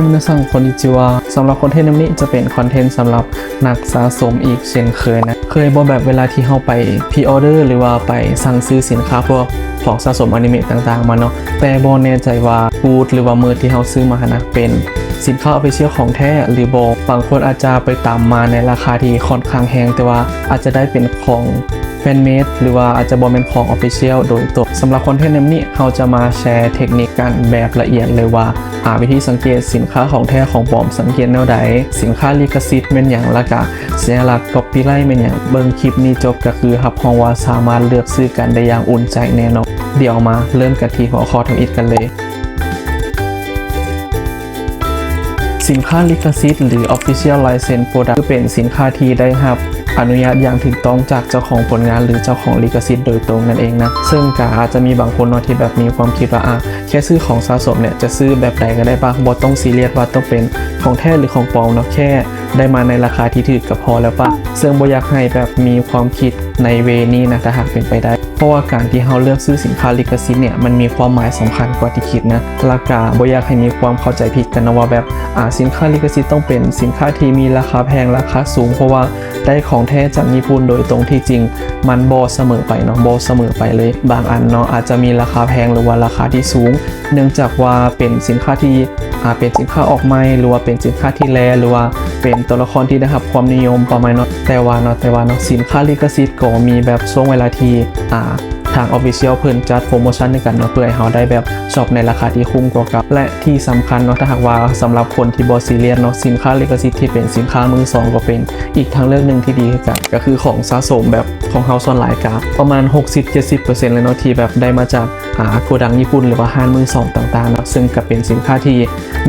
皆さんこんにちはสำหรับคอนเทนต์นี้จะเป็นคอนเทนต์สำหรับนักสะสมอีกเช่นเคยนะเคยบอกแบบเวลาที่เข้าไปพรีออเดอร์หรือว่าไปสั่งซื้อสินค้าพวกของสะสมอนิเมะต่างๆมาเนาะแต่บ่แน่ใจว่าบูธหรือว่ามือที่เขาซื้อมานะเป็นสินค้าออฟฟิเชียลของแท้หรือบ่บางคนอาจจะไปตามมาในราคาที่ค่อนข้างแพงแต่ว่าอาจจะได้เป็นของแฟนเมดหรือว่าอาจจะบ่เป็นของออฟฟิเชียลโดยตรงสำหรับคอนเทนต์นี้เราจะมาแชร์เทคนิคการแบบละเอียดเลยว่าวิธีสังเกตสินค้าของแท้ของปลอมสังเกตแนวใดสินค้าลิขสิทธิ์เป็นอย่างละกะสัญลักษณ์ก๊อปปี้ไลท์เป็นอย่างเบิ่งคลิปนี้จบก็คือรับรองว่าสามารถเลือกซื้อกันได้อย่างอุ่นใจแน่นอนเดี๋ยวมาเริ่มกันที่หัวข้อทำอิฐกันเลยสินค้าลิขสิทธิ์หรือ Official License Product คือเป็นสินค้าที่ได้รับอนุญาตอย่างถูกต้องจากเจ้าของผลงานหรือเจ้าของลิขสิทธิ์โดยตรงนั่นเองนะซึ่งก็อาจจะมีบางคนเนาะที่แบบมีความคิดว่าแค่ซื้อของสะสมเนี่ยจะซื้อแบบใดก็ได้ป่ะบ่ต้องซีเรียสว่าต้องเป็นของแท้หรือของปลอมเนาะแค่ได้มาในราคาที่ถูกก็พอแล้วป่ะซึ่งบ่อยากให้แบบมีความคิดในเวนี้นะถ้าหากเป็นไปได้เพราะว่าการที่เราเลือกซื้อสินค้าลิขสิทธิ์เนี่ยมันมีความหมายสำคัญกว่าที่คิดนะราคาบ่อยากให้มีความเข้าใจผิดกันนะว่าแบบสินค้าลิขสิทธิ์ต้องเป็นสินค้าที่มีราคาแพงราคาสูงเพราะว่าได้ของแท้จากญี่ปุ่นโดยตรงที่จริงมันบ่เสมอไปเนาะบ่เสมอไปเลยบางอันเนาะอาจจะมีราคาแพงหรือว่าราคาที่สูงเนื่องจากว่าเป็นสินค้าที่เป็นสินค้าออกใหม่หรือว่าเป็นสินค้าที่แลหรือว่าเป็นตัวละครที่ได้รับความนิยมประมาณเนาะแต่ว่าสินค้าลิขสิทธิ์ก็มีแบบช่วงเวลาที่ทาง Official เพิ่นจัดโปรโมชั่นในกันเนาะเพื่อให้เราได้แบบช็อปในราคาที่คุ้มกว่ากับและที่สำคัญเนาะถ้าหากว่าสำหรับคนที่บ่ซีเรียสเนาะสินค้าลิขสิทธิ์ที่เป็นสินค้ามือสองก็เป็นอีกทางเลือกหนึ่งที่ดีกันก็คือของสะสมแบบของเฮาส่วนหลายกับประมาณ 60-70% เลยเนาะที่แบบได้มาจากโกดังญี่ปุ่นหรือว่าห้างมือสองต่างๆเนาะซึ่งก็เป็นสินค้าที่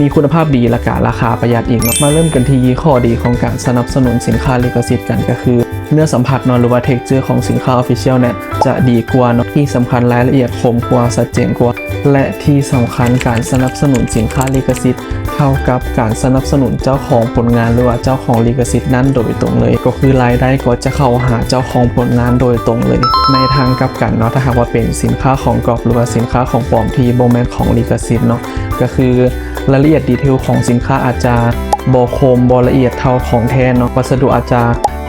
มีคุณภาพดีและก็ราคาประหยัดอีกเนาะมาเริ่มกันที่ข้อดีของการสนับสนุนสินค้าลิขสิทธิ์กันก็คือเนื้อสัมผัสเนาะหรือว่าเท็กเจอร์ของสินค้า Official เนี่ยจะดีกว่าเนาะที่สำคัญรายละเอียดคมกว่าชัดเจนกว่าและที่สำคัญการสนับสนุนสินค้าลิขสิทธิ์เท่ากับการสนับสนุนเจ้าของผลงานหรือว่าเจ้าของลิขสิทธิ์นั้นโดยตรงเลยก็คือรายได้ก็จะเข้าหาเจ้าของผลงานโดยตรงเลยในทางกลับกันเนาะถ้าหากว่าเป็นสินค้าของกอบหรือว่าสินค้าของปลอมที่บ่แม่นของลิขสิทธิ์เนาะก็คือรายละเอียดดีเทลของสินค้าอาจจะบ่คมบ่ละเอียดเท่าของแท้เนาะวัสดุอาจจะ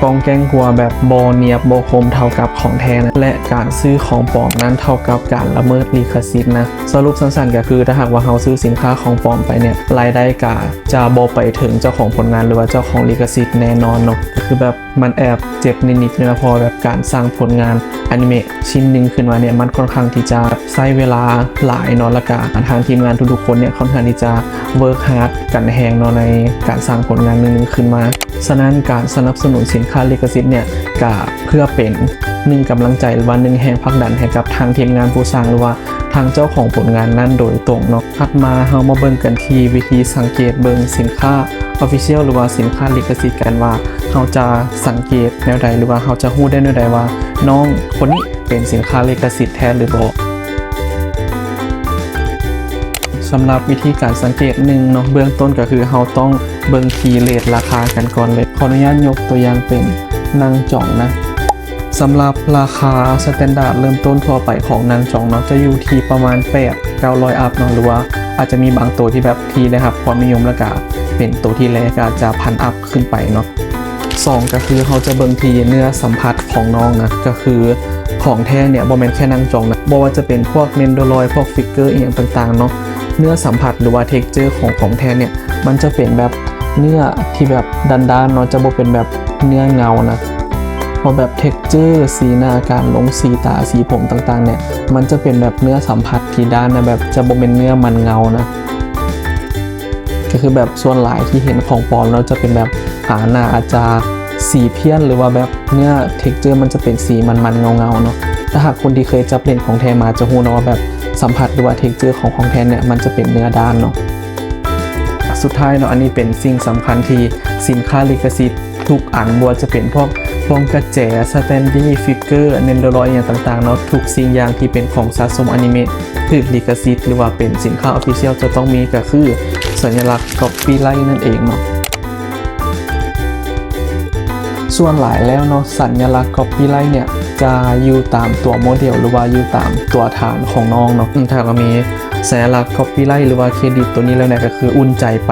กองแกงกลัวแบบโบเนียบโบคมเท่ากับของแท้นะและการซื้อของปลอมนั้นเท่ากับการละเมิดลิขสิทธิ์นะสรุปสั้นๆก็คือถ้าหากว่าเราซื้อสินค้าของปลอมไปเนี่ยรายได้ก็จะโบไปถึงเจ้าของผลงานหรือว่าเจ้าของลิขสิทธิ์แน่นอนเนาะคือแบบมันแอบเจ็บนิดๆนะพอแบบการสร้างผลงานอนิเมะชิ้นหนึ่งขึ้นมาเนี่ยมันค่อนข้างที่จะใช้เวลาหลายเนาะและการทางทีมงานทุกๆคนเนี่ยค่อนข้างที่จะเวิร์คฮาร์ดกันแหงเนาะในการสร้างผลงานหนึ่งขึ้นมาฉะนั้นการสนับสนุนสินค้าลิขสิทธิ์เนี่ยก็เพื่อเป็น1กำลังใจหรือว่า1แรงผลักดันให้กับทางทีมงานผู้สร้างหรือว่าทางเจ้าของผลงานนั้นโดยตรงเนาะถัดมาเฮามาเบิ่งกันที่วิธีสังเกตเบิ่งสินค้า Official หรือว่าสินค้าลิขสิทธิ์กันว่าเฮาจะสังเกตแนวใดหรือว่าเฮาจะฮู้ได้แนวใดว่าน้องคนนี้เป็นสินค้าลิขสิทธิ์แท้หรือบ่สำหรับวิธีการสังเกตหนึ่งเนาะเบื้องต้นก็คือเราต้องเบิ่งคีย์เรทราคากันก่อนเลยขออนุญาตยกตัวอย่างเป็นนางจ่องนะสำหรับราคาสแตนดาร์ดเริ่มต้นทั่วไปของนางจ่องเนาะจะอยู่ที่ประมาณ8-900อัพเนาะหรือว่าอาจจะมีบางตัวที่แบบที่นะครับความนิยมแล้วก็เป็นตัวที่แรกก็จะพันอัพขึ้นไปเนาะ2ก็คือเราจะเบิ่งที่เนื้อสัมผัสของน้องนะก็คือของแท้เนี่ยบ่แม่นแค่นางจ่องนะบ่ว่าจะเป็นพวกเมนโดรอยพวกฟิกเกอร์อย่างต่างๆเนาะเนื้อสัมผัสหรือว่าเท็กเจอร์ของแท้เนี่ยมันจะเป็นแบบเนื้อที่แบบด้านๆเนาะจะบ่เป็นแบบเนื้อเงานะเพราะแบบเท็กเจอร์สีหน้าการลงสีตาสีผมต่างๆเนี่ยมันจะเป็นแบบเนื้อสัมผัสที่ด้านนะแบบจะบ่เป็นเนื้อมันเงานะก็คือแบบส่วนหลายที่เห็นของปลอมเราจะเป็นแบบหน้าอาจจะสีเพี้ยนหรือว่าแบบเนื้อเท็กเจอร์มันจะเป็นสีมันๆเงาๆเนาะถ้าหากคนที่เคยจับเล่นของแท้มาจะรู้นะว่าแบบสัมผัสหรือว่าเท็กเจอร์ของแท้เนี่ยมันจะเป็นเนื้อด้านเนาะสุดท้ายเนาะอันนี้เป็นสิ่งสำคัญที่สินค้าลิขสิทธิ์ทุกอันบัวจะเป็นพวกกระแจสแตนดี้ฟิกเกอร์เนนโดรอยอย่างต่างๆเนาะทุกสิ่งอย่างที่เป็นของสะสมอนิเมะถูกลิขสิทธิ์หรือว่าเป็นสินค้า Official จะต้องมีก็คือสัญลักษณ์ก๊อปปี้ไลท์นั่นเองเนาะส่วนหลายแล้วเนาะสัญลักษณ์ก๊อปปี้ไลท์เนี่ยจะอยู่ตามตัวโมเดลหรือว่าอยู่ตามตัวฐานของน้องเนาะถ้าเรามี สัญลักษณ์ copyright หรือว่าเครดิตตัวนี้แล้วเนี่ยก็คืออุ่นใจไป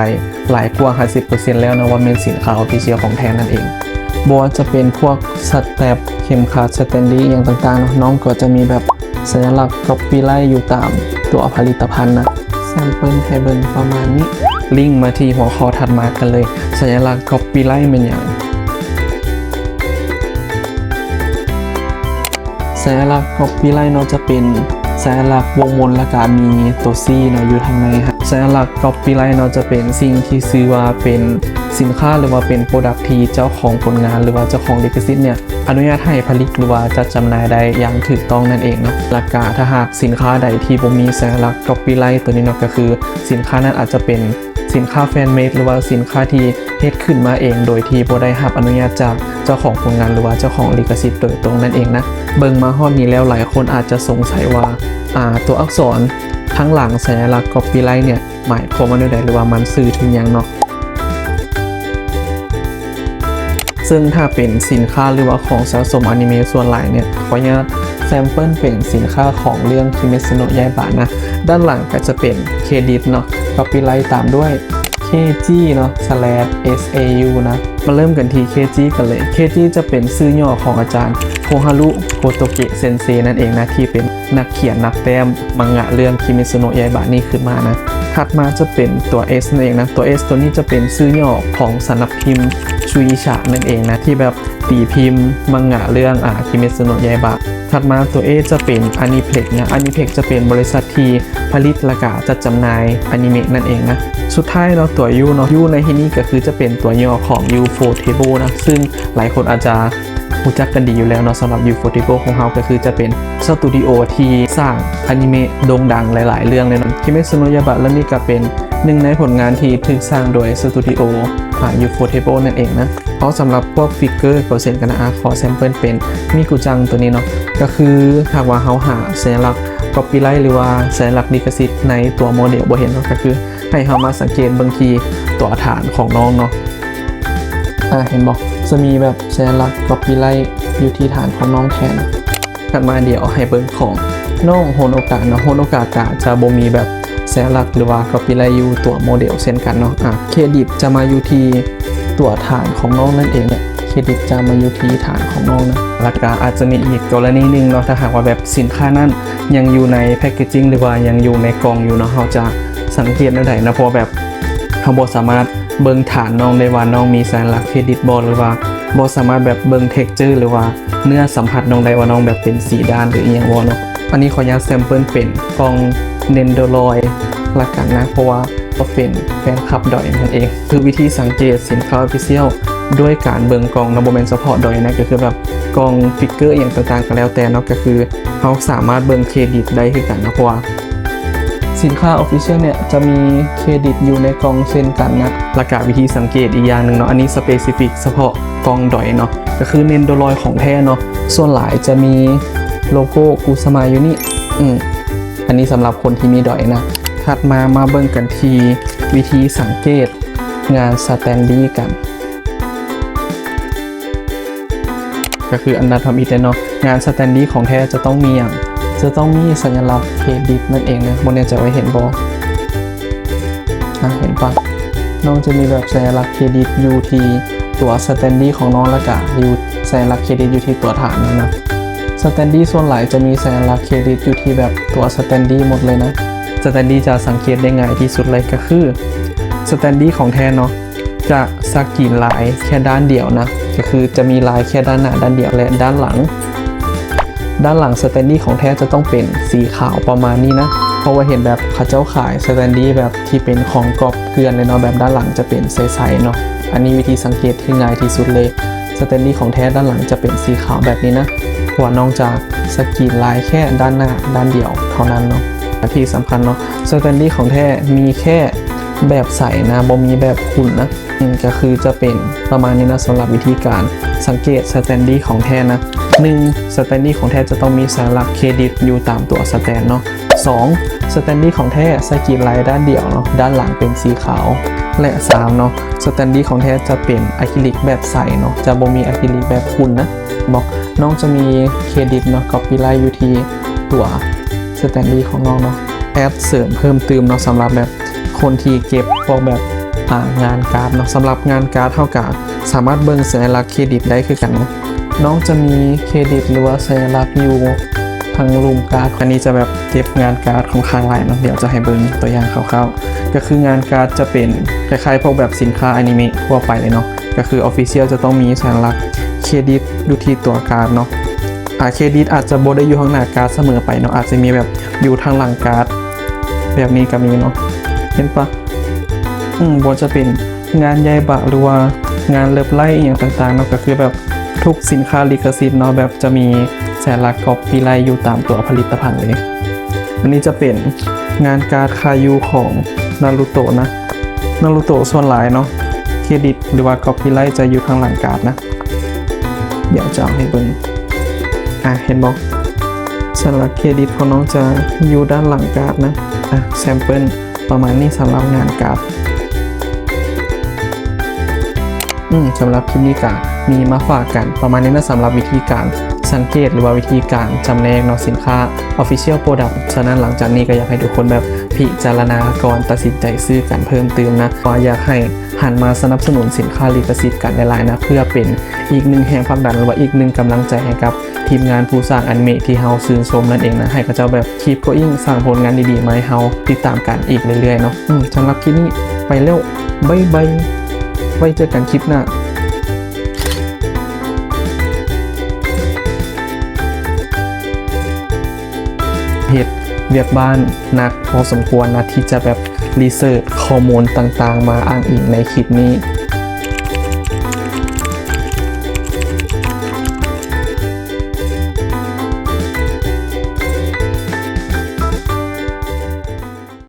หลายกว่า 50% แล้วนะว่าเป็นสินค้า official ของแท้นั่นเองบ่ว่าจะเป็นพวกสแตมป์เข็มขัดสแตนดี้อย่างต่างๆเนาะน้องก็จะมีแบบสัญลักษณ์ copyright อยู่ตามตัวผลิตภัณฑ์นะแซมเปิลให้เบิ่งประมาณนี้ลิงก์มาที่หัวข้อถัดมากันเลยสัญลักษณ์ copyright เป็นอย่างสัญลักษณ์ copyright เนาะจะเป็นสัญลักษณ์วงมนและก็มีตัว C เนาะอยู่ทางในครับสัญลักษณ์ copyright เนาะจะเป็นสิ่งที่ชื่อว่าเป็นสินค้าหรือว่าเป็น product ที่เจ้าของผลงานหรือว่าเจ้าของลิขสิทธิ์เนี่ยอนุญาตให้ผลิตหรือว่าจัดจำหน่ายได้อย่างถูกต้องนั่นเองเนาะและก็ถ้าหากสินค้าใดที่บ่มีสัญลักษณ์ copyright ตัวนี้เนาะก็คือสินค้านั้นอาจจะเป็นสินค้าแฟนเมดหรือว่าสินค้าที่เฮ็ดขึ้นมาเองโดยที่บ่ได้รับอนุญาตจากเจ้าของผลงานหรือว่าเจ้าของลิขสิทธิ์โดยตรงนั่นเองนะเบิ่งมาฮอดนี้แล้วหลายคนอาจจะสงสัยว่าตัวอักษรทั้งหลังสัญลักษณ์ copyright เนี่ยหมายความว่าใดหรือว่ามันสื่อถึงหยังเนาะซึ่งถ้าเป็นสินค้าหรือว่าของสะสมอนิเมะส่วนหลายเนี่ยขออนุญาตแซมเปิลเป็นสินค้าของเรื่องคิเมซุโนะยาอิบะนะด้านหลังก็จะเป็นเครดิตเนาะ copyright ตามด้วย KG เนาะ /SAU นะมาเริ่มกันที่ KG กันเลย KG จะเป็นชื่อย่อของอาจารย์โคฮารุโคโตเกะเซนเซนั่นเองนะที่เป็นนักเขียนนักแต้มมังงะเรื่องคิเมซุโนะยาอิบะนี่ขึ้นมานะถัดมาจะเป็นตัว S นั่นเองนะตัว S ตัวนี้จะเป็นชื่อย่อของสำนักพิมพ์ชูอิชะนั่นเองนะที่แบบตีพิมพ์มังงะเรื่องคิเมซุโนะยาอิบะถัดมาตัว A จะเป็นอนิเพล็กนะอนิเพล็กจะเป็นบริษัทที่ผลิตและก็จัดจำหน่ายอนิเมะนั่นเองนะสุดท้ายเนาะตัว U เนาะ U ในที่นี้ก็คือจะเป็นตัวย่อของ Ufotable นะซึ่งหลายคนอาจจะรู้จักกันดีอยู่แล้วเนาะสำหรับ Ufotable ของเราก็คือจะเป็นสตูดิโอที่สร้างอนิเมะโด่งดังหลายๆเรื่องเลยนะคิเมซุโนะยาอิบะและนี่ก็เป็นหนึ่งในผลงานที่ถูกสร้างโดยสตูดิโอUfotable นั่นเองนะเพราะสำหรับพวกฟิกเกอร์เปอร์เซ็นต์กันขอแซมเปิลเป็นมิกุจังตัวนี้เนาะก็คือหากว่าเขาหาสัญลักษณ์ copyright หรือว่าสัญลักษณ์ลิขสิทธิ์ในตัวโมเดลบ่เห็นเนาะก็คือให้เขามาสังเกตบางทีตัวฐานของน้องเนาะเห็นบอกจะมีแบบสัญลักษณ์ copyright อยู่ที่ฐานของน้องแทนถัดมาเดี๋ยวให้เบิ่งของน้องโฮโนกะเนาะโฮโนกะจะบ่มีแบบสัญลักษณ์หรือว่า copyright อยู่ตัวโมเดลเช่นกันเนาะเครดิตจะมาอยู่ที่ตัวฐานของน้องนั่นเองเนี่ยเครดิตจะมาอยู่ที่ฐานของน้องนะราคาอาจจะมีอีกกรณีหนึ่งเนาะถ้าหากว่าแบบสินค้านั้นยังอยู่ในแพคเกจิ้งหรือว่ายังอยู่ในกล่องอยู่เนาะเราจะสังเกตได้นะเพราะแบบเราบ่สามารถเบิ่งฐานน้องได้ว่าน้องมีสัญลักษณ์เครดิตบ่หรือว่าบ่สามารถแบบเบิ่งเท็กเจอร์หรือว่าเนื้อสัมผัสน้องได้ว่าน้องแบบเป็นสีด้านหรืออีหยังบ่เนาะอันนี้ขออนุญาตแซมเปิลเป็นกล่องเนนโดรอยละกันนะเพราะว่าก็เป็นแฟนคลับดอยนั่นเองคือวิธีสังเกตสินค้า Official ด้วยการเบิ่งกล่องนะบ่แม่นเฉพาะดอยนะก็คือแบบกล่องฟิกเกอร์อย่างต่างๆก็แล้วแต่เนาะก็คือเขาสามารถเบิ่งเครดิตได้คือกันนะเพราะว่าสินค้า Official เนี่ยจะมีเครดิตอยู่ในกล่องเช่นกันนะและก็วิธีสังเกตอีกอย่างหนึ่งเนาะอันนี้สเปซิฟิกเฉพาะกล่องดอยเนาะก็คือเนนโดรอยของแท้เนาะส่วนหลายจะมีโลโก้กูสมาอยู่นี่อันนี้สำหรับคนที่มีดอยนะถัดมาเบิ่งกันที่วิธีสังเกตงานสแตนดี้กันก็คืออันดับทำอีกเนาะงานสแตนดี้ของแท้จะต้องมีสัญลักษณ์เครดิตนั่นเองนะบนเนี่ยจะไว้เห็นบ่เห็นปะน้องจะมีแบบสัญลักษณ์เครดิตอยู่ที่ตัวสแตนดี้ของน้องและก็อยู่สัญลักษณ์เครดิตอยู่ที่ตัวฐานนะสแตนดี้ส่วนหลายจะมีสัญลักษณ์เครดิตอยู่ที่แบบตัวสแตนดี้หมดเลยนะสแตนดี้จะสังเกตได้ง่ายที่สุดเลยก็คือสแตนดี้ของแท้เนาะจะสกรีนลายแค่ด้านเดียวนะก็คือจะมีลายแค่ด้านหน้าด้านเดียวและด้านหลังสแตนดี้ของแท้จะต้องเป็นสีขาวประมาณนี้นะเพราะว่าเห็นแบบเขาเจ้าขายสแตนดี้แบบที่เป็นของกรอบเกลือนเลยเนาะแบบด้านหลังจะเป็นใสๆเนาะอันนี้วิธีสังเกตที่ง่ายที่สุดเลยสแตนดี้ของแท้ด้านหลังจะเป็นสีขาวแบบนี้นะเพราะว่าน้องจะสกรีนลายแค่ด้านหน้าด้านเดียวเท่านั้นเนาะที่สำคัญเนาะสแตนดี้ของแท้มีแค่แบบใสนะบ่มีแบบขุ่นนะก็คือจะเป็นประมาณนี้นะสำหรับวิธีการสังเกตสแตนดี้ของแท้นะ1สแตนดี้ของแท้จะต้องมีสัญลักษณ์เครดิตอยู่ตามตัวสแตนเนาะ2สแตนดี้ของแท้สกรีนลายด้านเดียวเนาะด้านหลังเป็นสีขาวและ3เนาะสแตนดี้ของแท้จะเป็นอะคริลิกแบบใสเนาะจะบ่มีอะคริลิกแบบขุ่นนะบอกน้องจะมีเครดิตเนาะ copyright อยู่ที่ตัวสแตนดี้ของน้องเนาะ แอดเสริมเพิ่มเติมเนาะสำหรับแบบคนที่เก็บพวกแบบงานการ์ดเนาะสำหรับงานการ์ดเท่ากับสามารถเบิ่งสัญลักษณ์เครดิตได้คือกันนะน้องจะมีเครดิตหรือว่าสัญลักษณ์อยู่ทางรูมการ์ดอันนี้จะแบบเก็บงานการ์ดของข้างหลายเนาะเดี๋ยวจะให้เบิ่งตัวอย่างคร่าวๆก็คืองานการ์ดจะเป็นคล้ายๆพวกแบบสินค้าอนิเมะทั่วไปเลยเนาะก็คือ Official จะต้องมีสัญลักษณ์เครดิตอยู่ที่ตัวการ์ดเนาะเครดิตอาจจะบ่ได้อยู่ข้างหน้าการ์ดเสมอไปเนาะอาจจะมีแบบอยู่ทางหลังการ์ดแบบนี้ก็มีเนาะเห็นปะบนจะเป็นงานใยบะหรือว่างานเล็บไล่อย่างต่างๆเนาะก็คือแบบทุกสินค้าลิขสิทธิ์เนาะแบบจะมีสัญลักษณ์ก๊อปปี้ไลท์อยู่ตามตัวผลิตภัณฑ์เลยอันนี้จะเป็นงานการ์ดคายูของนารูโตะนะนารูโตะส่วนหลายเนาะเครดิตหรือว่าก๊อปปี้ไลท์จะอยู่ทางหลังการ์ดนะเดี๋ยวจะเอาให้เบิ่งเห็นบอกสัญลักษณ์เครดิตของน้องจะอยู่ด้านหลังการ์ดนะแซมเปิลประมาณนี้สำหรับงานการ์ดสำหรับคลิปนี้ก็มีมาฝากกันประมาณนี้นะสำหรับวิธีการสังเกตหรือว่าวิธีการจำแนกเนาะสินค้า Official Product ฉะนั้นหลังจากนี้ก็อยากให้ทุกคนแบบพิจารณาก่อนตัดสินใจซื้อกันเพิ่มเติมนะว่าอยากให้หันมาสนับสนุนสินค้าลิขสิทธิ์กันหลายๆนะเพื่อเป็นอีกหนึ่งแรงผลักดันหรือว่าอีกหนึ่งกำลังใจให้กับทีมงานผู้สร้างอนิเมะที่เฮาชื่นชมนั่นเองนะให้เขาเจ้าแบบคีปโกอิงสร้างผลงานดีๆมาให้เฮาติดตามกันอีกเรื่อยๆเนาะสำหรับคลิปนี้ไปแล้วบ๊ายบายไว้เจอกันคลิปหน้าเหตุเวียกบ้านนักพอสมควรนะที่จะแบบรีเสิร์ชข้อมูลต่างๆมาอ้างอิงในคลิปนี้